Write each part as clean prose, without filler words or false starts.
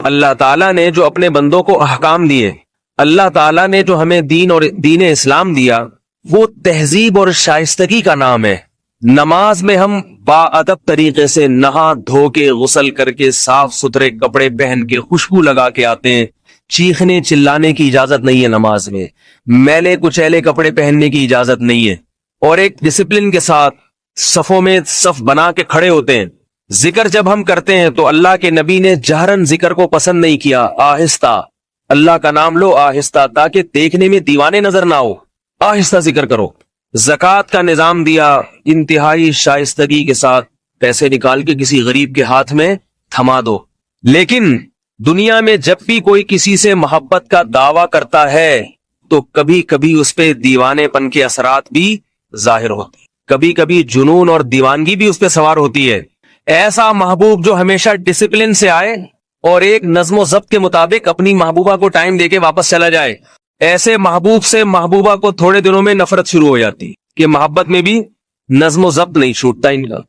اللہ تعالیٰ نے جو اپنے بندوں کو احکام دیے، اللہ تعالیٰ نے جو ہمیں دین اور دین اسلام دیا، وہ تہذیب اور شائستگی کا نام ہے۔ نماز میں ہم باادب طریقے سے نہا دھو کے، غسل کر کے، صاف ستھرے کپڑے پہن کے، خوشبو لگا کے آتے ہیں۔ چیخنے چلانے کی اجازت نہیں ہے نماز میں، میلے کچیلے کپڑے پہننے کی اجازت نہیں ہے، اور ایک ڈسپلن کے ساتھ صفوں میں صف بنا کے کھڑے ہوتے ہیں۔ ذکر جب ہم کرتے ہیں تو اللہ کے نبی نے جہرن ذکر کو پسند نہیں کیا، آہستہ اللہ کا نام لو، آہستہ، تاکہ دیکھنے میں دیوانے نظر نہ ہو، آہستہ ذکر کرو۔ زکوٰۃ کا نظام دیا، انتہائی شائستگی کے ساتھ پیسے نکال کے کسی غریب کے ہاتھ میں تھما دو۔ لیکن دنیا میں جب بھی کوئی کسی سے محبت کا دعویٰ کرتا ہے تو کبھی کبھی اس پہ دیوانے پن کے اثرات بھی ظاہر ہوتے ہیں، کبھی کبھی جنون اور دیوانگی بھی اس پہ سوار ہوتی ہے۔ ایسا محبوب جو ہمیشہ ڈسپلن سے آئے اور ایک نظم و ضبط کے مطابق اپنی محبوبہ کو ٹائم دے کے واپس چلا جائے، ایسے محبوب سے محبوبہ کو تھوڑے دنوں میں نفرت شروع ہو جاتی کہ محبت میں بھی نظم و ضبط نہیں چھوٹتا ان کا۔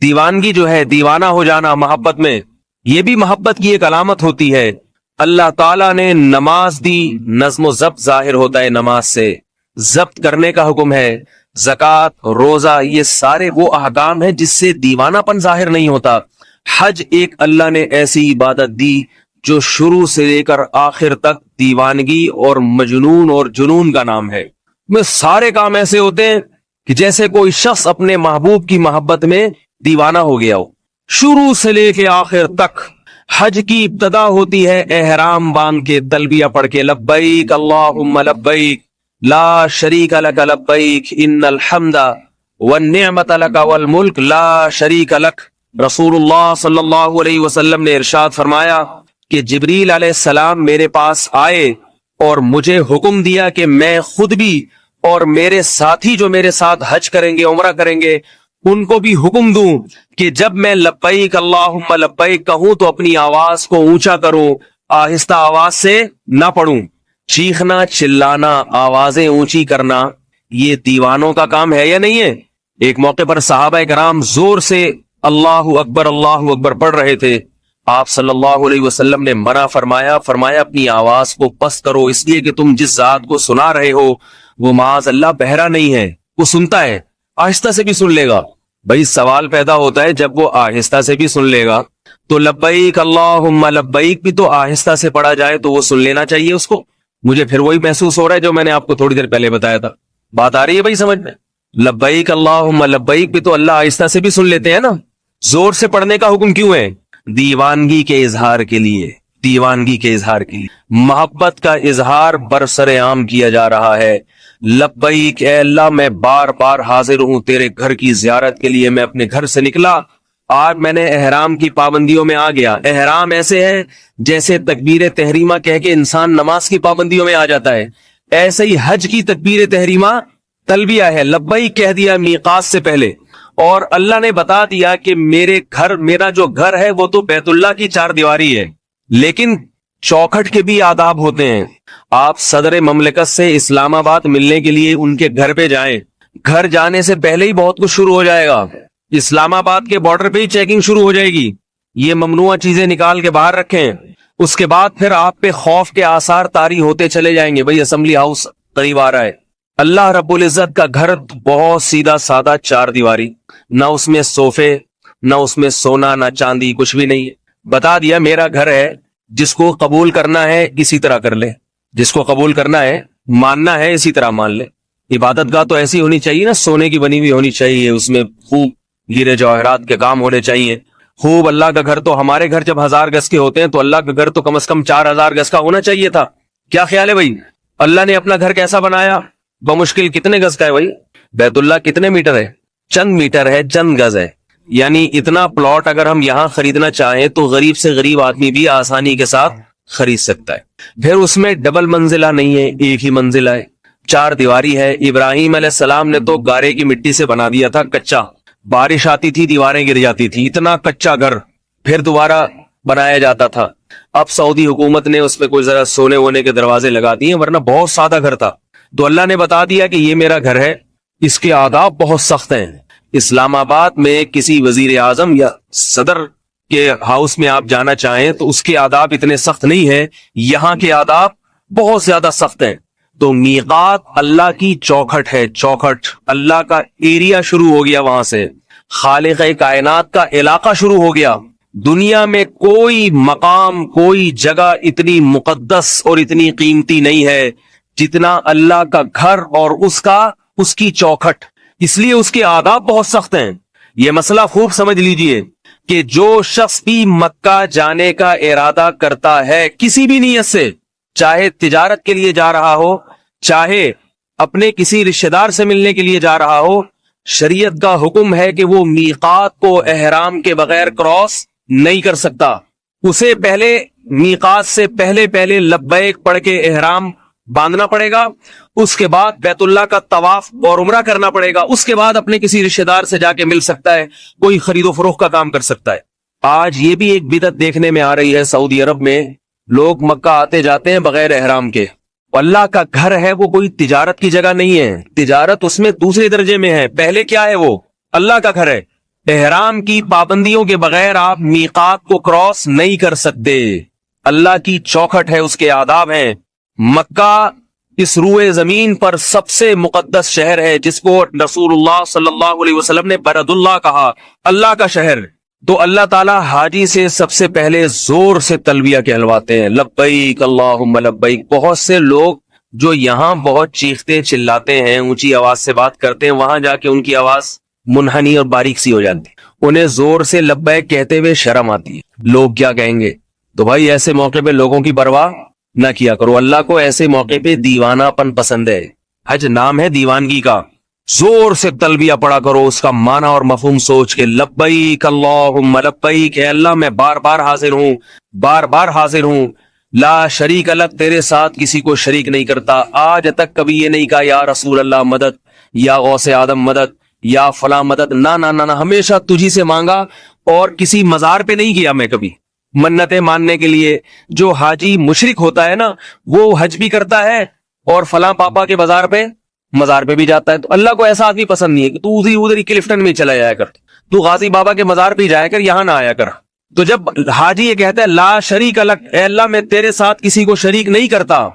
دیوانگی جو ہے، دیوانہ ہو جانا محبت میں، یہ بھی محبت کی ایک علامت ہوتی ہے۔ اللہ تعالیٰ نے نماز دی، نظم و ضبط ظاہر ہوتا ہے نماز سے، ضبط کرنے کا حکم ہے۔ زکوٰۃ، روزہ، یہ سارے وہ احکام ہیں جس سے دیوانہ پن ظاہر نہیں ہوتا۔ حج ایک اللہ نے ایسی عبادت دی جو شروع سے لے کر آخر تک دیوانگی اور مجنون اور جنون کا نام ہے۔ میں سارے کام ایسے ہوتے ہیں کہ جیسے کوئی شخص اپنے محبوب کی محبت میں دیوانہ ہو گیا ہو، شروع سے لے کے آخر تک۔ حج کی ابتدا ہوتی ہے احرام باندھ کے، تلبیہ پڑھ کے، لبیک اللہم لبیک لا شریک لک لبیک ان الحمد والنعمت لک والملک لا شریک لک۔ رسول اللہ صلی اللہ علیہ وسلم نے ارشاد فرمایا کہ جبریل علیہ السلام میرے پاس آئے اور مجھے حکم دیا کہ میں خود بھی اور میرے ساتھی جو میرے ساتھ حج کریں گے، عمرہ کریں گے، ان کو بھی حکم دوں کہ جب میں لبیک اللہم لبیک کہوں تو اپنی آواز کو اونچا کروں، آہستہ آواز سے نہ پڑھوں۔ چیخنا، چلانا، آوازیں اونچی کرنا، یہ دیوانوں کا کام ہے یا نہیں ہے؟ ایک موقع پر صحابہ کرام زور سے اللہ اکبر پڑھ رہے تھے، آپ صلی اللہ علیہ وسلم نے منع فرمایا اپنی آواز کو پست کرو، اس لیے کہ تم جس ذات کو سنا رہے ہو وہ معاذ اللہ بہرا نہیں ہے، وہ سنتا ہے، آہستہ سے بھی سن لے گا۔ بھائی سوال پیدا ہوتا ہے جب وہ آہستہ سے بھی سن لے گا تو لبیک اللہم لبیک بھی تو آہستہ سے پڑھا جائے تو وہ سن لینا چاہیے اس کو۔ مجھے پھر وہی محسوس ہو رہا ہے جو میں نے آپ کو تھوڑی دیر پہلے بتایا تھا۔ بات آ رہی ہے بھائی سمجھ میں؟ لبیک اللہم لبیک بھی تو اللہ آہستہ سے بھی سن لیتے ہیں نا، زور سے پڑھنے کا حکم کیوں ہے؟ دیوانگی کے اظہار کے لیے، دیوانگی کے اظہار کے لیے، محبت کا اظہار برسر عام کیا جا رہا ہے۔ لبیک اے اللہ، میں بار بار حاضر ہوں تیرے گھر کی زیارت کے لیے، میں اپنے گھر سے نکلا، آج میں نے احرام کی پابندیوں میں آ گیا۔ احرام ایسے ہے جیسے تکبیر تحریمہ کہہ کے انسان نماز کی پابندیوں میں آ جاتا ہے، ایسے ہی حج کی تکبیر تحریمہ تلبیہ ہے، لبیک کہہ دیا میقات سے پہلے، اور اللہ نے بتا دیا کہ میرا جو گھر ہے وہ تو بیت اللہ کی چار دیواری ہے، لیکن چوکھٹ کے بھی آداب ہوتے ہیں۔ آپ صدر مملکت سے اسلام آباد ملنے کے لیے ان کے گھر پہ جائیں، گھر جانے سے پہلے ہی بہت کچھ شروع ہو جائے گا، اسلام آباد کے بارڈر پہ ہی چیکنگ شروع ہو جائے گی، یہ ممنوع چیزیں نکال کے باہر رکھیں۔ اس کے بعد پھر آپ پہ خوف کے آثار طاری ہوتے چلے جائیں گے، بھئی اسمبلی ہاؤس قریب آ رہا ہے۔ اللہ رب العزت کا گھر بہت سیدھا سادہ چار دیواری، نہ اس میں صوفے، نہ اس میں سونا، نہ چاندی، کچھ بھی نہیں ہے۔ بتا دیا میرا گھر ہے، جس کو قبول کرنا ہے اسی طرح کر لے، جس کو قبول کرنا ہے، ماننا ہے اسی طرح مان لے۔ عبادت گاہ تو ایسی ہونی چاہیے نا، سونے کی بنی ہوئی ہونی چاہیے، اس میں خوب ہیرے جواہرات کے کام ہونے چاہیے خوب۔ اللہ کا گھر تو ہمارے گھر جب 1000 گز کے ہوتے ہیں تو اللہ کا گھر تو کم از کم 4000 گز کا ہونا چاہیے تھا۔ کیا خیال ہے بھائی؟ اللہ نے اپنا گھر کیسا بنایا؟ بمشکل کتنے گز کا ہے بھائی؟ بیت اللہ کتنے میٹر ہے؟ چند میٹر ہے، چند گز ہے، یعنی اتنا پلاٹ اگر ہم یہاں خریدنا چاہیں تو غریب سے غریب آدمی بھی آسانی کے ساتھ خرید سکتا ہے۔ پھر اس میں ڈبل منزلہ نہیں ہے، ایک ہی منزلہ ہے، چار دیواری ہے۔ ابراہیم علیہ السلام نے تو گارے کی مٹی سے بنا دیا تھا، کچا، بارش آتی تھی دیواریں گر جاتی تھی، اتنا کچا گھر پھر دوبارہ بنایا جاتا تھا۔ اب سعودی حکومت نے اس میں کوئی ذرا سونے وونے کے دروازے لگا دیے، ورنہ بہت سادہ گھر تھا۔ تو اللہ نے بتا دیا کہ یہ میرا گھر ہے، اس کے آداب بہت سخت ہیں۔ اسلام آباد میں کسی وزیر اعظم یا صدر کہ ہاؤس میں آپ جانا چاہیں تو اس کے آداب اتنے سخت نہیں ہیں، یہاں کے آداب بہت زیادہ سخت ہیں. تو میقات اللہ کی چوکھٹ ہے، چوکھٹ، اللہ کا ایریا شروع ہو گیا وہاں سے، خالق کائنات کا علاقہ شروع ہو گیا. دنیا میں کوئی مقام، کوئی جگہ اتنی مقدس اور اتنی قیمتی نہیں ہے جتنا اللہ کا گھر اور اس کی چوکھٹ. اس لیے اس کے آداب بہت سخت ہیں. یہ مسئلہ خوب سمجھ لیجئے کہ جو شخص بھی مکہ جانے کا ارادہ کرتا ہے کسی بھی نیت سے، چاہے تجارت کے لیے جا رہا ہو، چاہے اپنے کسی رشتہ دار سے ملنے کے لیے جا رہا ہو، شریعت کا حکم ہے کہ وہ میقات کو احرام کے بغیر کراس نہیں کر سکتا. اسے پہلے میقات سے پہلے لبیک پڑھ کے احرام باندھنا پڑے گا، اس کے بعد بیت اللہ کا طواف اور عمرہ کرنا پڑے گا، اس کے بعد اپنے کسی رشتہ دار سے جا کے مل سکتا ہے، کوئی خرید و فروخت کا کام کر سکتا ہے. آج یہ بھی ایک بدعت دیکھنے میں آ رہی ہے سعودی عرب میں، لوگ مکہ آتے جاتے ہیں بغیر احرام کے. اللہ کا گھر ہے، وہ کوئی تجارت کی جگہ نہیں ہے، تجارت اس میں دوسرے درجے میں ہے. پہلے کیا ہے؟ وہ اللہ کا گھر ہے. احرام کی پابندیوں کے بغیر آپ میقات کو کراس نہیں کر سکتے. اللہ کی چوکھٹ ہے، اس کے آداب ہیں. مکہ اس روئے زمین پر سب سے مقدس شہر ہے، جس کو رسول اللہ صلی اللہ علیہ وسلم نے برد اللہ کہا، اللہ کا شہر. تو اللہ تعالیٰ حاجی سے سب سے پہلے زور سے تلبیہ کہلواتے ہیں، لبیک اللہم لبیک. بہت سے لوگ جو یہاں بہت چیختے چلاتے ہیں، اونچی آواز سے بات کرتے ہیں، وہاں جا کے ان کی آواز منحنی اور باریک سی ہو جاتی ہے، انہیں زور سے لبیک کہتے ہوئے شرم آتی ہے، لوگ کیا کہیں گے. تو بھائی ایسے موقع پہ لوگوں کی پرواہ نہ کیا کرو. اللہ کو ایسے موقع پہ دیوانہ پن پسند ہے. حج نام ہے دیوانگی کا. زور سے تلبیہ پڑھا کرو، اس کا معنی اور مفہوم سوچ کے، لبیک اللہم لبیک، اے اللہ میں بار بار حاضر ہوں، بار بار حاضر ہوں، لا شریک لک، تیرے ساتھ کسی کو شریک نہیں کرتا. آج تک کبھی یہ نہیں کہا یا رسول اللہ مدد، یا غوث آدم مدد، یا فلاں مدد. نہ نہ نہ، ہمیشہ تجھی سے مانگا، اور کسی مزار پہ نہیں کیا میں کبھی منتیں ماننے کے لیے. جو حاجی مشرک ہوتا ہے نا، وہ حج بھی کرتا ہے اور فلاں پاپا کے مزار پہ بھی جاتا ہے. تو اللہ کو ایسا آدمی پسند نہیں ہے کہ تو ادھر کلفٹن میں چلا جایا کر، تو غازی بابا کے مزار پہ جایا کر، یہاں نہ آیا کر. تو جب حاجی یہ کہتا ہے لا شریک لک، اے اللہ میں تیرے ساتھ کسی کو شریک نہیں کرتا،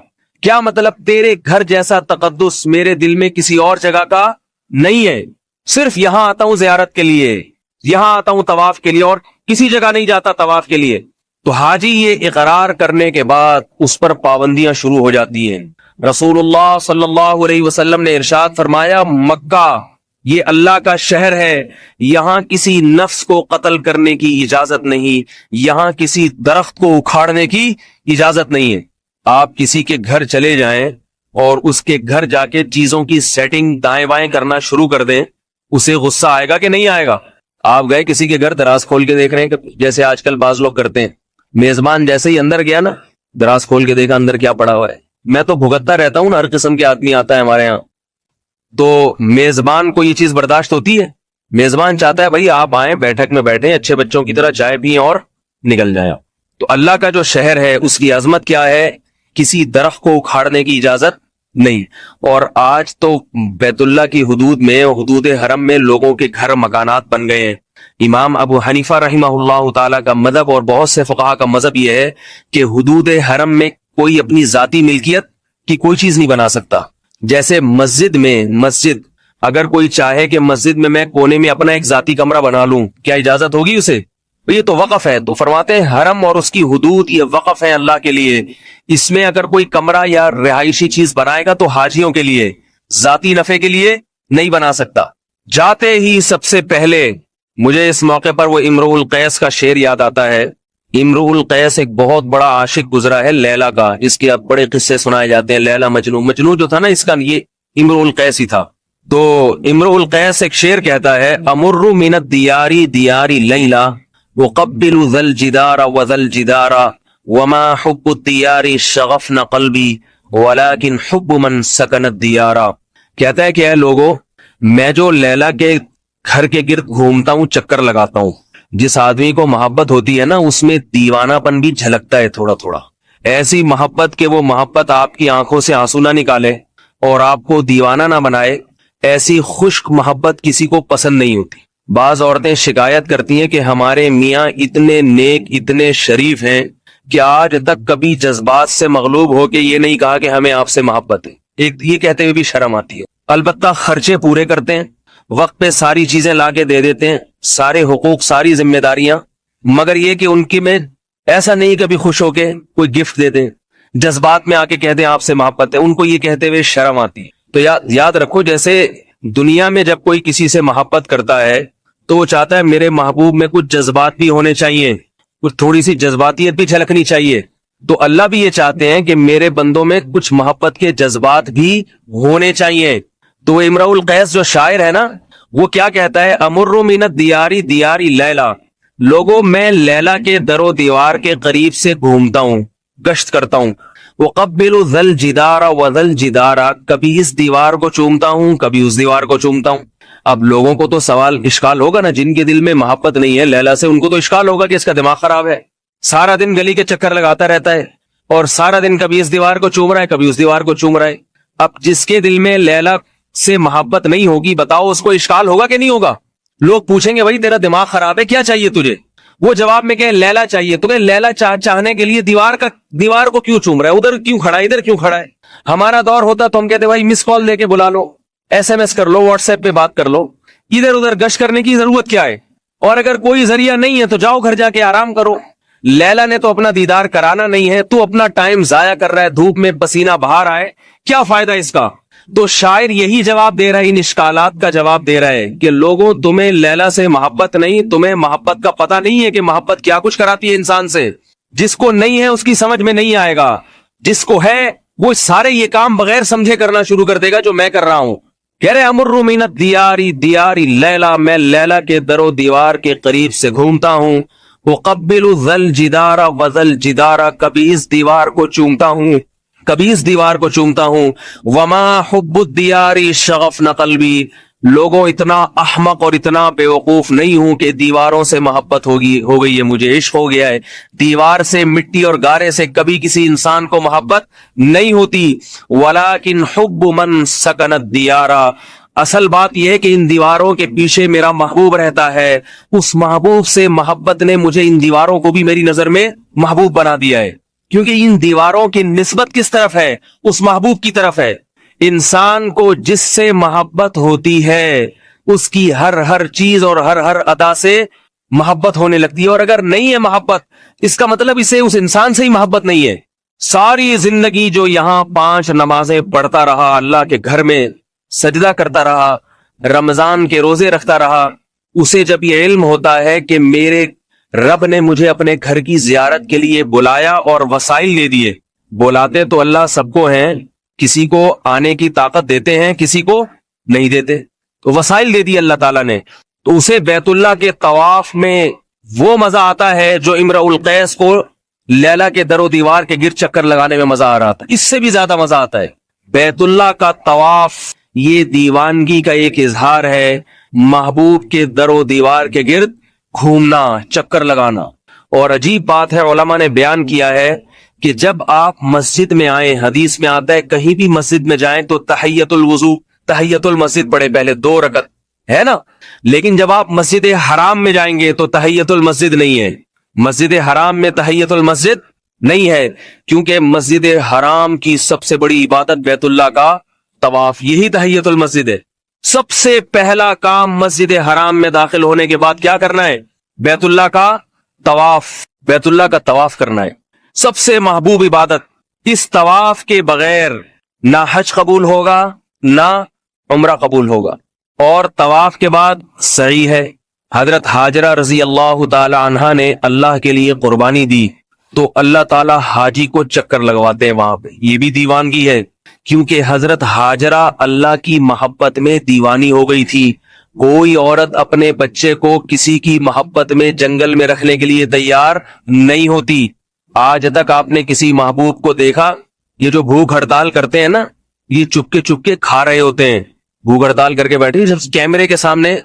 کیا مطلب؟ تیرے گھر جیسا تقدس میرے دل میں کسی اور جگہ کا نہیں ہے. صرف یہاں آتا ہوں زیارت کے لیے، یہاں آتا ہوں طواف کے لیے، اور کسی جگہ نہیں جاتا طواف کے لیے. تو حاجی یہ اقرار کرنے کے بعد اس پر پابندیاں شروع ہو جاتی ہیں. رسول اللہ صلی اللہ علیہ وسلم نے ارشاد فرمایا، مکہ یہ اللہ کا شہر ہے، یہاں کسی نفس کو قتل کرنے کی اجازت نہیں، یہاں کسی درخت کو اکھاڑنے کی اجازت نہیں ہے. آپ کسی کے گھر چلے جائیں اور اس کے گھر جا کے چیزوں کی سیٹنگ دائیں بائیں کرنا شروع کر دیں، اسے غصہ آئے گا کہ نہیں آئے گا؟ آپ گئے کسی کے گھر، دراز کھول کے دیکھ رہے ہیں، جیسے آج کل بعض لوگ کرتے ہیں، میزبان جیسے ہی اندر گیا نا، دراز کھول کے دیکھا اندر کیا پڑا ہوا ہے. میں تو بھگتتا رہتا ہوں نا، ہر قسم کے آدمی آتا ہے ہمارے ہاں. تو میزبان کو یہ چیز برداشت ہوتی ہے؟ میزبان چاہتا ہے بھائی آپ آئیں، بیٹھک میں بیٹھیں، اچھے بچوں کی طرح چائے پئیں اور نکل جائیں. تو اللہ کا جو شہر ہے اس کی عظمت کیا ہے؟ کسی درخت کو اکھاڑنے کی اجازت نہیں. اور آج تو بیت اللہ کی حدود میں، حدود حرم میں لوگوں کے گھر مکانات بن گئے ہیں. امام ابو حنیفہ رحمہ اللہ تعالیٰ کا مذہب اور بہت سے فقہا کا مذہب یہ ہے کہ حدود حرم میں کوئی اپنی ذاتی ملکیت کی کوئی چیز نہیں بنا سکتا. جیسے مسجد اگر کوئی چاہے کہ مسجد میں کونے میں اپنا ایک ذاتی کمرہ بنا لوں، کیا اجازت ہوگی اسے؟ یہ تو وقف ہے. تو فرماتے ہیں حرم اور اس کی حدود یہ وقف ہے اللہ کے لیے. اس میں اگر کوئی کمرہ یا رہائشی چیز بنائے گا تو حاجیوں کے لیے، ذاتی نفع کے لیے نہیں بنا سکتا. جاتے ہی سب سے پہلے مجھے اس موقع پر وہ امرؤ القیس کا شعر یاد آتا ہے. امرؤ القیس ایک بہت بڑا عاشق گزرا ہے لیلا کا، اس کے اب بڑے قصے سنائے جاتے ہیں. لیلا مجنون جو تھا نا، اس کا یہ امرؤ القیس ہی تھا. تو امرؤ القیس ایک شعر کہتا ہے، امر من الدیار دیار لیلا وقبل ذا الجدار وذا الجدار وما حب الدیار شغفن قلبی ولكن حب من سکن الدیار. کہتا ہے کہ اے لوگو، میں جو لیلا کے گھر کے گرد گھومتا ہوں، چکر لگاتا ہوں، جس آدمی کو محبت ہوتی ہے نا، اس میں دیوانہ پن بھی جھلکتا ہے تھوڑا تھوڑا. ایسی محبت کہ وہ محبت آپ کی آنکھوں سے آنسو نہ نکالے اور آپ کو دیوانہ نہ بنائے، ایسی خشک محبت کسی کو پسند نہیں ہوتی. بعض عورتیں شکایت کرتی ہیں کہ ہمارے میاں اتنے نیک اتنے شریف ہیں کہ آج تک کبھی جذبات سے مغلوب ہو کے یہ نہیں کہا کہ ہمیں آپ سے محبت ہے. ایک یہ کہتے ہوئے بھی شرم آتی ہے. البتہ خرچے پورے کرتے ہیں, وقت پہ ساری چیزیں لا کے دے دیتے ہیں, سارے حقوق ساری ذمہ داریاں, مگر یہ کہ ان کی میں ایسا نہیں کبھی خوش ہو کے کوئی گفٹ دے دیں, جذبات میں آ کے کہتے ہیں آپ سے محبت ہے. ان کو یہ کہتے ہوئے شرم آتی ہے. تو یاد رکھو, جیسے دنیا میں جب کوئی کسی سے محبت کرتا ہے تو وہ چاہتا ہے میرے محبوب میں کچھ جذبات بھی ہونے چاہیے, کچھ تھوڑی سی جذباتیت بھی جھلکنی چاہیے. تو اللہ بھی یہ چاہتے ہیں کہ میرے بندوں میں کچھ محبت کے جذبات بھی ہونے چاہیے. تو امرؤ القیس جو شاعر ہے نا, وہ کیا کہتا ہے, امر من الدیاری دیاری لیلا, لوگوں میں لیلا کے در و دیوار کے قریب سے گھومتا ہوں, گشت کرتا ہوں. وقبل ذل جدارا وذل جدارا, کبھی اس دیوار کو چومتا ہوں کبھی اس دیوار کو چومتا ہوں. اب لوگوں کو تو سوال اشکال ہوگا نا, جن کے دل میں محبت نہیں ہے لیلا سے, ان کو تو اشکال ہوگا کہ اس کا دماغ خراب ہے, سارا دن گلی کے چکر لگاتا رہتا ہے اور سارا دن کبھی اس دیوار کو چوم رہا ہے کبھی اس دیوار کو چوم رہا ہے. اب جس کے دل میں لیلا سے محبت نہیں ہوگی, بتاؤ اس کو اشکال ہوگا کہ نہیں ہوگا؟ لوگ پوچھیں گے بھائی تیرا دماغ خراب ہے, کیا چاہیے تجھے؟ وہ جواب میں کہ لیلا چاہیے. تو کہ لیلا چاہنے کے لیے دیوار کو کیوں چوم رہا ہے, ادھر کیوں کھڑا ہے ادھر کیوں کھڑا ہے؟ ہمارا دور ہوتا تو ہم کہتے بھائی مس کال دے کے بلا لو, ایس ایم ایس کر لو, واٹس ایپ پہ بات کر لو, ادھر ادھر گشت کرنے کی ضرورت کیا ہے؟ اور اگر کوئی ذریعہ نہیں ہے تو جاؤ گھر جا کے آرام کرو. لیلا نے تو اپنا دیدار کرانا نہیں ہے, تو اپنا ٹائم ضائع کر رہا ہے, دھوپ میں پسینہ بہا رہا ہے, کیا فائدہ اس کا؟ تو شاعر یہی جواب دے رہا ہے, ان اشکالات کا جواب دے رہا ہے کہ لوگوں تمہیں لیلا سے محبت نہیں, تمہیں محبت کا پتہ نہیں ہے کہ محبت کیا کچھ کراتی ہے انسان سے. جس کو نہیں ہے اس کی سمجھ میں نہیں آئے گا, جس کو ہے وہ سارے یہ کام بغیر سمجھے کرنا شروع کر دے گا جو میں کر رہا ہوں. کہہ رہے امر من الدیاری دیاری لیلا, میں لیلا کے در و دیوار کے قریب سے گھومتا ہوں. وقبل ذل جدارا وذل جدارا, کبھی اس دیوار کو چومتا ہوں کبھی اس دیوار کو چومتا ہوں. وما حب الدیاری شغفن قلبی, لوگوں اتنا احمق اور اتنا بیوقوف نہیں ہوں کہ دیواروں سے محبت ہو گئی ہے, مجھے عشق ہو گیا ہے. دیوار سے, مٹی اور گارے سے کبھی کسی انسان کو محبت نہیں ہوتی. ولیکن حب من سکن الدیارا, اصل بات یہ ہے کہ ان دیواروں کے پیچھے میرا محبوب رہتا ہے, اس محبوب سے محبت نے مجھے ان دیواروں کو بھی میری نظر میں محبوب بنا دیا ہے. کیونکہ ان دیواروں کی نسبت کس طرف ہے؟ اس محبوب کی طرف ہے. انسان کو جس سے محبت ہوتی ہے اس کی ہر چیز اور ہر ادا سے محبت ہونے لگتی ہے, اور اگر نہیں ہے محبت اس کا مطلب اسے اس انسان سے ہی محبت نہیں ہے. ساری زندگی جو یہاں 5 نمازیں پڑھتا رہا, اللہ کے گھر میں سجدہ کرتا رہا, رمضان کے روزے رکھتا رہا, اسے جب یہ علم ہوتا ہے کہ میرے رب نے مجھے اپنے گھر کی زیارت کے لیے بلایا اور وسائل دے دیے, بلاتے تو اللہ سب کو ہیں, کسی کو آنے کی طاقت دیتے ہیں کسی کو نہیں دیتے, تو وسائل دے دی اللہ تعالیٰ نے, تو اسے بیت اللہ کے طواف میں وہ مزہ آتا ہے جو امرؤ القیس کو لیلا کے در و دیوار کے گرد چکر لگانے میں مزہ آ رہا تھا. اس سے بھی زیادہ مزہ آتا ہے. بیت اللہ کا طواف یہ دیوانگی کا ایک اظہار ہے, محبوب کے در و دیوار کے گرد گھومنا, چکر لگانا. اور عجیب بات ہے, علماء نے بیان کیا ہے کہ جب آپ مسجد میں آئیں, حدیث میں آتا ہے کہیں بھی مسجد میں جائیں تو تحیت الوضو, تحیت المسجد پڑھے, پہلے 2 رکعت ہے نا. لیکن جب آپ مسجد حرام میں جائیں گے تو تحیت المسجد نہیں ہے. مسجد حرام میں تحیت المسجد نہیں ہے, کیونکہ مسجد حرام کی سب سے بڑی عبادت بیت اللہ کا طواف, یہی تحیت المسجد ہے. سب سے پہلا کام مسجد حرام میں داخل ہونے کے بعد کیا کرنا ہے؟ بیت اللہ کا طواف, بیت اللہ کا طواف کرنا ہے. سب سے محبوب عبادت. اس طواف کے بغیر نہ حج قبول ہوگا نہ عمرہ قبول ہوگا. اور طواف کے بعد سعی ہے. حضرت حاجرہ رضی اللہ تعالی عنہا نے اللہ کے لیے قربانی دی تو اللہ تعالی حاجی کو چکر لگواتے ہیں وہاں پہ. یہ بھی دیوانگی ہے, کیونکہ حضرت حاجرہ اللہ کی محبت میں دیوانی ہو گئی تھی. کوئی عورت اپنے بچے کو کسی کی محبت میں جنگل میں رکھنے کے لیے تیار نہیں ہوتی. آج تک آپ نے کسی محبوب کو دیکھا؟ یہ جو بھوک ہڑتال کرتے ہیں نا, یہ چپ کے کھا رہے ہوتے ہیں, بھوک ہڑتال کر کے بیٹھے, جب کیمرے کے سامنے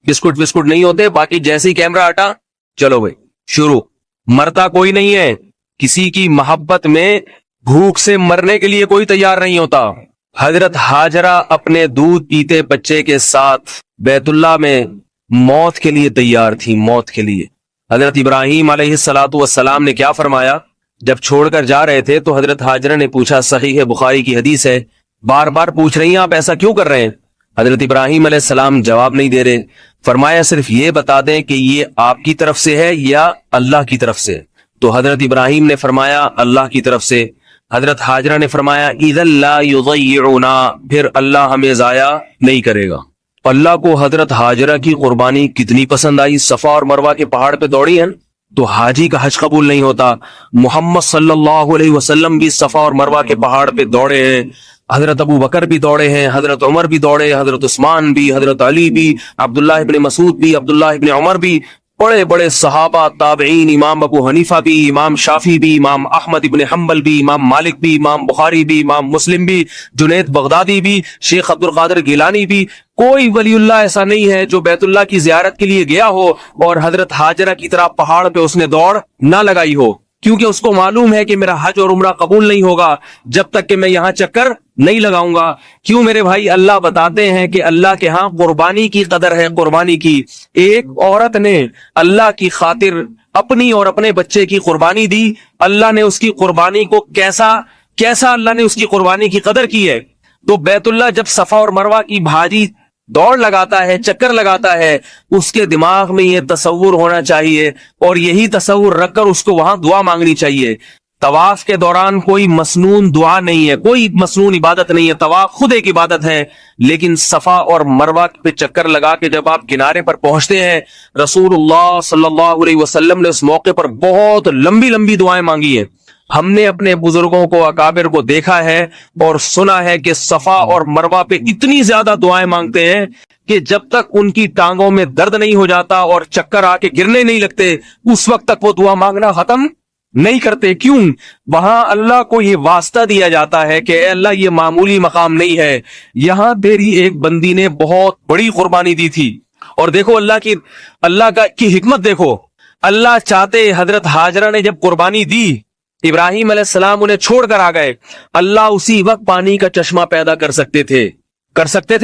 بسکٹ نہیں ہوتے, باقی جیسے ہی کیمرہ ہٹا چلو بھائی شروع. مرتا کوئی نہیں ہے, کسی کی محبت میں بھوک سے مرنے کے لیے کوئی تیار نہیں ہوتا. حضرت حاجرہ اپنے دودھ پیتے بچے کے ساتھ بیت اللہ میں موت کے لیے تیار تھی, موت کے لیے. حضرت ابراہیم علیہ الصلوۃ والسلام نے کیا فرمایا جب چھوڑ کر جا رہے تھے؟ تو حضرت ہاجرہ نے پوچھا, صحیح بخاری کی حدیث ہے, بار بار پوچھ رہی ہیں آپ ایسا کیوں کر رہے ہیں؟ حضرت ابراہیم علیہ السلام جواب نہیں دے رہے. فرمایا صرف یہ بتا دیں کہ یہ آپ کی طرف سے ہے یا اللہ کی طرف سے؟ تو حضرت ابراہیم نے فرمایا اللہ کی طرف سے. حضرت ہاجرہ نے فرمایا اذا لا یضیعنا, پھر اللہ ہمیں ضائع نہیں کرے گا. اللہ کو حضرت ہاجرہ کی قربانی کتنی پسند آئی. صفا اور مروہ کے پہاڑ پہ دوڑی ہیں تو حاجی کا حج قبول نہیں ہوتا. محمد صلی اللہ علیہ وسلم بھی صفا اور مروہ کے پہاڑ پہ دوڑے ہیں, حضرت ابو بکر بھی دوڑے ہیں, حضرت عمر بھی دوڑے, حضرت عثمان بھی, حضرت علی بھی, عبداللہ ابن مسعود بھی, عبداللہ ابن عمر بھی, بڑے بڑے صحابہ, تابعین, امام ابو حنیفہ بھی, امام شافعی بھی, امام احمد ابن حنبل بھی, امام مالک بھی, امام بخاری بھی, امام مسلم بھی, جنید بغدادی بھی, شیخ عبد القادر گیلانی بھی. کوئی ولی اللہ ایسا نہیں ہے جو بیت اللہ کی زیارت کے لیے گیا ہو اور حضرت ہاجرہ کی طرح پہاڑ پہ اس نے دوڑ نہ لگائی ہو, کیونکہ اس کو معلوم ہے کہ میرا حج اور عمرہ قبول نہیں ہوگا جب تک کہ میں یہاں چکر نہیں لگاؤں گا. کیوں میرے بھائی؟ اللہ بتاتے ہیں کہ اللہ کے ہاں قربانی کی قدر ہے, قربانی کی. ایک عورت نے اللہ کی خاطر اپنی اور اپنے بچے کی قربانی دی, اللہ نے اس کی قربانی کو کیسا اللہ نے اس کی قربانی کی قدر کی ہے. تو بیت اللہ جب صفا اور مروہ کی بھاجی دوڑ لگاتا ہے, چکر لگاتا ہے, اس کے دماغ میں یہ تصور ہونا چاہیے اور یہی تصور رکھ کر اس کو وہاں دعا مانگنی چاہیے. طواف کے دوران کوئی مسنون دعا نہیں ہے, کوئی مسنون عبادت نہیں ہے, طواف خود ایک عبادت ہے. لیکن صفا اور مروہ پہ چکر لگا کے جب آپ کنارے پر پہنچتے ہیں, رسول اللہ صلی اللہ علیہ وسلم نے اس موقع پر بہت لمبی لمبی دعائیں مانگی ہیں. ہم نے اپنے بزرگوں کو, اکابر کو دیکھا ہے اور سنا ہے کہ صفا اور مروہ پہ اتنی زیادہ دعائیں مانگتے ہیں کہ جب تک ان کی ٹانگوں میں درد نہیں ہو جاتا اور چکر آ کے گرنے نہیں لگتے اس وقت تک وہ دعا مانگنا ختم نہیں کرتے. کیوں؟ وہاں اللہ کو یہ واسطہ دیا جاتا ہے کہ اے اللہ یہ معمولی مقام نہیں ہے, یہاں تیری ایک بندی نے بہت بڑی قربانی دی تھی. اور دیکھو اللہ کی حکمت دیکھو. اللہ چاہتے حضرت ہاجرہ نے جب قربانی دی, ابراہیم علیہ السلام انہیں چھوڑ کر آ گئے, اللہ اسی وقت پانی کا چشمہ پیدا کر سکتے تھے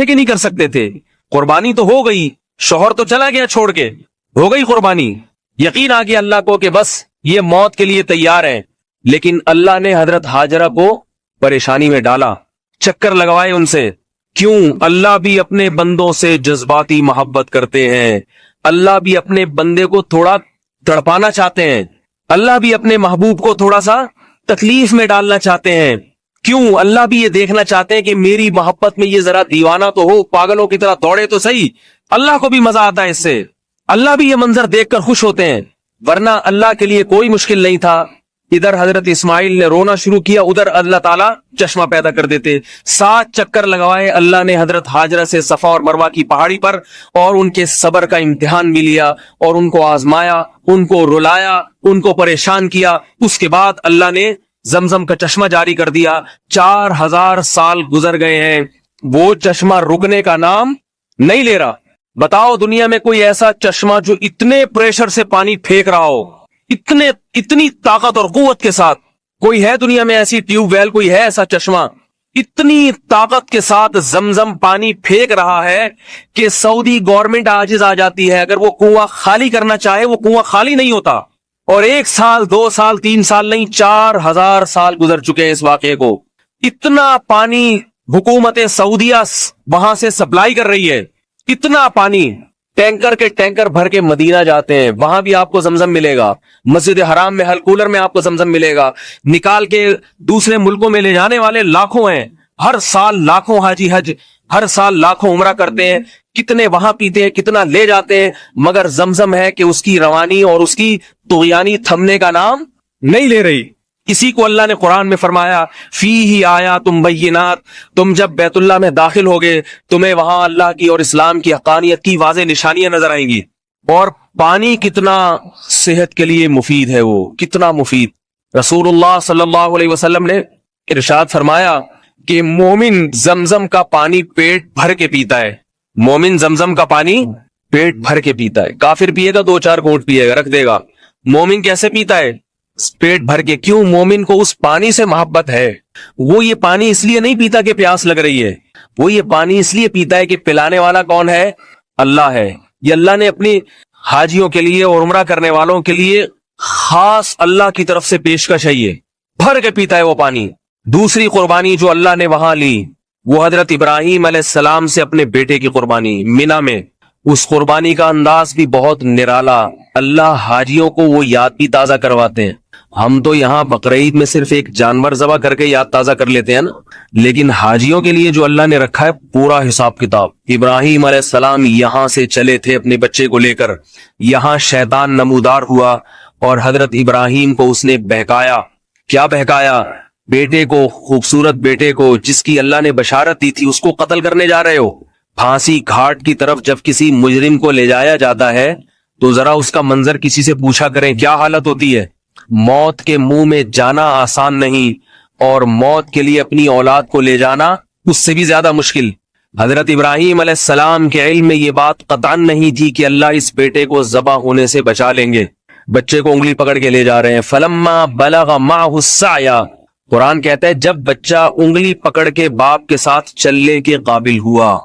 کہ نہیں کر سکتے تھے؟ قربانی تو ہو گئی, شوہر تو چلا گیا چھوڑ کے, ہو گئی قربانی, یقین آ گیا اللہ کو کہ بس یہ موت کے لیے تیار ہیں. لیکن اللہ نے حضرت ہاجرہ کو پریشانی میں ڈالا, چکر لگوائے ان سے. کیوں؟ اللہ بھی اپنے بندوں سے جذباتی محبت کرتے ہیں, اللہ بھی اپنے بندے کو تھوڑا تڑپانا چاہتے ہیں, اللہ بھی اپنے محبوب کو تھوڑا سا تکلیف میں ڈالنا چاہتے ہیں. کیوں؟ اللہ بھی یہ دیکھنا چاہتے ہیں کہ میری محبت میں یہ ذرا دیوانہ تو ہو, پاگلوں کی طرح دوڑے تو صحیح. اللہ کو بھی مزہ آتا ہے اس سے, اللہ بھی یہ منظر دیکھ کر خوش ہوتے ہیں. ورنہ اللہ کے لیے کوئی مشکل نہیں تھا, ادھر حضرت اسماعیل نے رونا شروع کیا, ادھر اللہ تعالیٰ چشمہ پیدا کر دیتے. 7 چکر لگوائے اللہ نے حضرت ہاجرہ سے صفا اور مروہ کی پہاڑی پر, اور ان کے صبر کا امتحان بھی لیا اور ان کو آزمایا, ان کو رلایا, ان کو پریشان کیا. اس کے بعد اللہ نے زمزم کا چشمہ جاری کر دیا. 4000 سال گزر گئے ہیں, وہ چشمہ رکنے کا نام نہیں لے رہا. بتاؤ دنیا میں کوئی ایسا چشمہ جو اتنے پریشر سے پانی پھینک رہا ہو, اتنی طاقت اور قوت کے ساتھ؟ کوئی ہے دنیا میں ایسی ٹیوب ویل, کوئی ہے ایسا چشمہ اتنی طاقت کے ساتھ زمزم پانی پھینک رہا ہے کہ سعودی گورنمنٹ عاجز آ جاتی ہے. اگر وہ کنواں خالی کرنا چاہے وہ کنواں خالی نہیں ہوتا. اور 1 سال 2 سال 3 سال نہیں, 4000 سال گزر چکے ہیں اس واقعے کو. اتنا پانی حکومت سعودیہ وہاں سے سپلائی کر رہی ہے, اتنا پانی. ٹینکر کے ٹینکر بھر کے مدینہ جاتے ہیں, وہاں بھی آپ کو زمزم ملے گا. مسجد حرام میں ہل کولر میں آپ کو زمزم ملے گا. نکال کے دوسرے ملکوں میں لے جانے والے لاکھوں ہیں, ہر سال لاکھوں حاجی حج, ہر سال لاکھوں عمرہ کرتے ہیں. کتنے وہاں پیتے ہیں, کتنا لے جاتے ہیں, مگر زمزم ہے کہ اس کی روانی اور اس کی طغیانی تھمنے کا نام نہیں لے رہی. اسی کو اللہ نے قرآن میں فرمایا فیہ آیات بینات, تم جب بیت اللہ میں داخل ہوگے تمہیں وہاں اللہ کی اور اسلام کی حقانیت کی واضح نشانیاں نظر آئیں گی. اور پانی کتنا صحت کے لیے مفید ہے, وہ کتنا مفید. رسول اللہ صلی اللہ علیہ وسلم نے ارشاد فرمایا کہ مومن زمزم کا پانی پیٹ بھر کے پیتا ہے. مومن زمزم کا پانی پیٹ بھر کے پیتا ہے. کافر پیے گا 2-4 گھونٹ پیے گا, رکھ دے گا. مومن کیسے پیتا ہے؟ پیٹ بھر کے. کیوں؟ مومن کو اس پانی سے محبت ہے. وہ یہ پانی اس لیے نہیں پیتا کہ پیاس لگ رہی ہے, وہ یہ پانی اس لیے پیتا ہے کہ پلانے والا کون ہے؟ اللہ ہے. یہ اللہ نے اپنی حاجیوں کے لیے اور عمرہ کرنے والوں کے لیے خاص اللہ کی طرف سے پیشکش ہے، یہ بھر کے پیتا ہے وہ پانی۔ دوسری قربانی جو اللہ نے وہاں لی وہ حضرت ابراہیم علیہ السلام سے اپنے بیٹے کی قربانی مینا میں۔ اس قربانی کا انداز بھی بہت نرالا، اللہ حاجیوں کو وہ یاد بھی تازہ کرواتے ہیں۔ ہم تو یہاں بقرعید میں صرف ایک جانور ذبح کر کے یاد تازہ کر لیتے ہیں نا، لیکن حاجیوں کے لیے جو اللہ نے رکھا ہے پورا حساب کتاب۔ ابراہیم علیہ السلام یہاں سے چلے تھے اپنے بچے کو لے کر، یہاں شیطان نمودار ہوا اور حضرت ابراہیم کو اس نے بہکایا۔ کیا بہکایا؟ بیٹے کو، خوبصورت بیٹے کو جس کی اللہ نے بشارت دی تھی، اس کو قتل کرنے جا رہے ہو۔ پھانسی گھاٹ کی طرف جب کسی مجرم کو لے جایا جاتا ہے تو ذرا اس کا منظر کسی سے پوچھا کریں کیا حالت ہوتی ہے۔ موت کے منہ میں جانا آسان نہیں، اور موت کے لیے اپنی اولاد کو لے جانا اس سے بھی زیادہ مشکل۔ حضرت ابراہیم علیہ السلام کے علم میں یہ بات قطعاً نہیں تھی کہ اللہ اس بیٹے کو ذبح ہونے سے بچا لیں گے۔ بچے کو انگلی پکڑ کے لے جا رہے ہیں۔ فلما بلغ معہ السعی، قرآن کہتا ہے جب بچہ انگلی پکڑ کے باپ کے ساتھ چلنے کے قابل ہوا،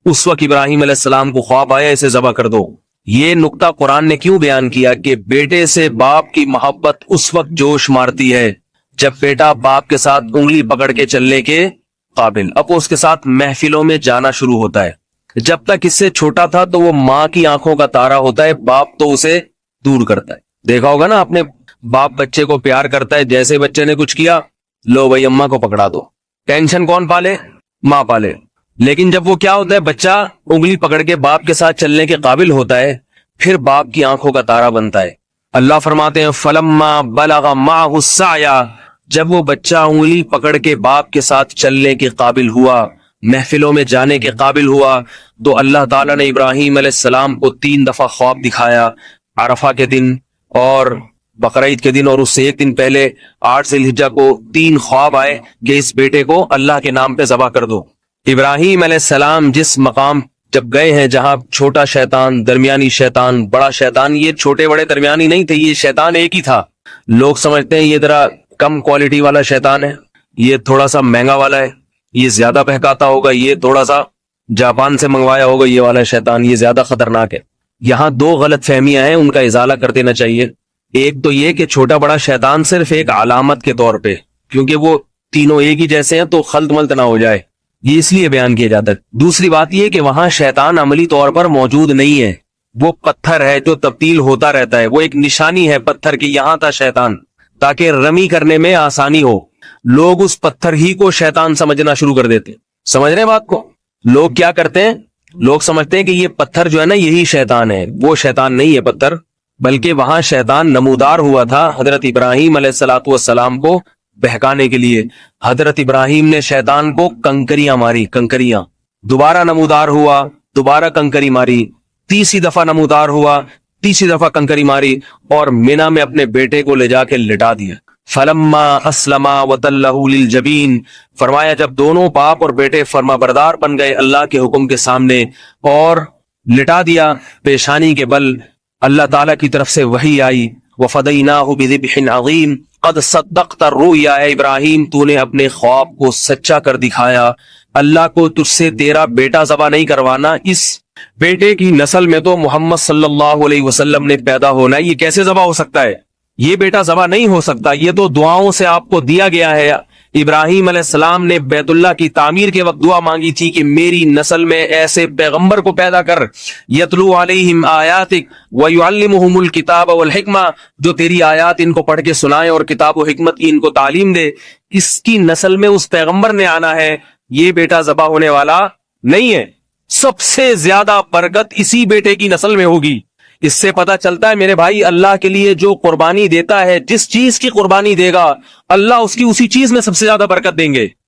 اس وقت ابراہیم علیہ السلام کو خواب آیا اسے ذبح کر دو۔ یہ نقطہ قرآن نے کیوں بیان کیا کہ بیٹے سے باپ کی محبت اس وقت جوش مارتی ہے جب بیٹا باپ کے ساتھ انگلی پکڑ کے چلنے کے قابل، اب اس کے ساتھ محفلوں میں جانا شروع ہوتا ہے۔ جب تک اس سے چھوٹا تھا تو وہ ماں کی آنکھوں کا تارا ہوتا ہے، باپ تو اسے دور کرتا ہے۔ دیکھا ہوگا نا اپنے باپ بچے کو پیار کرتا ہے، جیسے بچے نے کچھ کیا لو بھائی اماں کو پکڑا دو، ٹینشن کون پالے؟ ماں پالے۔ لیکن جب وہ کیا ہوتا ہے، بچہ انگلی پکڑ کے باپ کے ساتھ چلنے کے قابل ہوتا ہے، پھر باپ کی آنکھوں کا تارا بنتا ہے۔ اللہ فرماتے ہیں فلما بلغ معہ السعی، جب وہ بچہ انگلی پکڑ کے باپ کے ساتھ چلنے کے قابل ہوا، محفلوں میں جانے کے قابل ہوا، تو اللہ تعالیٰ نے ابراہیم علیہ السلام کو 3 دفعہ خواب دکھایا، عرفہ کے دن اور بقرعید کے دن، اور اس سے ایک دن پہلے 8 ذی الحجہ کو 3 خواب آئے کہ اس بیٹے کو اللہ کے نام پہ ذبح کر دو۔ ابراہیم علیہ السلام جس مقام جب گئے ہیں جہاں چھوٹا شیطان، درمیانی شیطان، بڑا شیطان، یہ چھوٹے بڑے درمیانی نہیں تھے، یہ شیطان ایک ہی تھا۔ لوگ سمجھتے ہیں یہ ذرا کم کوالٹی والا شیطان ہے، یہ تھوڑا سا مہنگا والا ہے، یہ زیادہ بہکاتا ہوگا، یہ تھوڑا سا جاپان سے منگوایا ہوگا، یہ والا شیطان یہ زیادہ خطرناک ہے۔ یہاں 2 غلط فہمیاں ہیں، ان کا ازالہ کر دینا چاہیے۔ ایک تو یہ کہ چھوٹا بڑا شیطان صرف ایک علامت کے طور پہ، کیونکہ وہ تینوں ایک ہی جیسے ہیں تو خلط ملط نہ ہو جائے، یہ اس لیے بیان کیا جاتا ہے۔ دوسری بات یہ کہ وہاں شیطان عملی طور پر موجود نہیں ہے، وہ پتھر ہے جو تبدیل ہوتا رہتا ہے، وہ ایک نشانی ہے پتھر کی، یہاں تھا شیطان تاکہ رمی کرنے میں آسانی ہو۔ لوگ اس پتھر ہی کو شیطان سمجھنا شروع کر دیتے ہیں۔ سمجھ رہے ہیں بات کو؟ لوگ کیا کرتے ہیں، لوگ سمجھتے ہیں کہ یہ پتھر جو ہے نا یہی شیطان ہے، وہ شیطان نہیں ہے پتھر، بلکہ وہاں شیطان نمودار ہوا تھا حضرت ابراہیم علیہ الصلوۃ والسلام کو بہکانے کے لیے۔ حضرت ابراہیم نے شیطان کو کنکریاں ماری، کنکریاں، دوبارہ نمودار ہوا، دوبارہ کنکری ماری، تیسری دفعہ نمودار ہوا، تیسری دفعہ کنکری ماری، اور مینا میں اپنے بیٹے کو لے جا کے لٹا دیا۔ فلما اسلما وتلہ للجبین، فرمایا جب دونوں باپ اور بیٹے فرما بردار بن گئے اللہ کے حکم کے سامنے اور لٹا دیا پیشانی کے بل، اللہ تعالیٰ کی طرف سے وحی آئی وفدیناہ بذبح عظیم قد صدقت الرؤیا، اے ابراہیم تو نے اپنے خواب کو سچا کر دکھایا، اللہ کو تجھ سے تیرا بیٹا ذبح نہیں کروانا، اس بیٹے کی نسل میں تو محمد صلی اللہ علیہ وسلم نے پیدا ہونا ہے، یہ کیسے ذبح ہو سکتا ہے؟ یہ بیٹا ذبح نہیں ہو سکتا، یہ تو دعاؤں سے آپ کو دیا گیا ہے۔ ابراہیم علیہ السلام نے بیت اللہ کی تعمیر کے وقت دعا مانگی تھی کہ میری نسل میں ایسے پیغمبر کو پیدا کر، یتلو علیہم آیاتک ویعلمہم الکتاب والحکمہ، جو تیری آیات ان کو پڑھ کے سنائے اور کتاب و حکمت کی ان کو تعلیم دے۔ اس کی نسل میں اس پیغمبر نے آنا ہے، یہ بیٹا ذبح ہونے والا نہیں ہے۔ سب سے زیادہ برکت اسی بیٹے کی نسل میں ہوگی۔ اس سے پتہ چلتا ہے میرے بھائی، اللہ کے لیے جو قربانی دیتا ہے، جس چیز کی قربانی دے گا اللہ اس کی اسی چیز میں سب سے زیادہ برکت دیں گے۔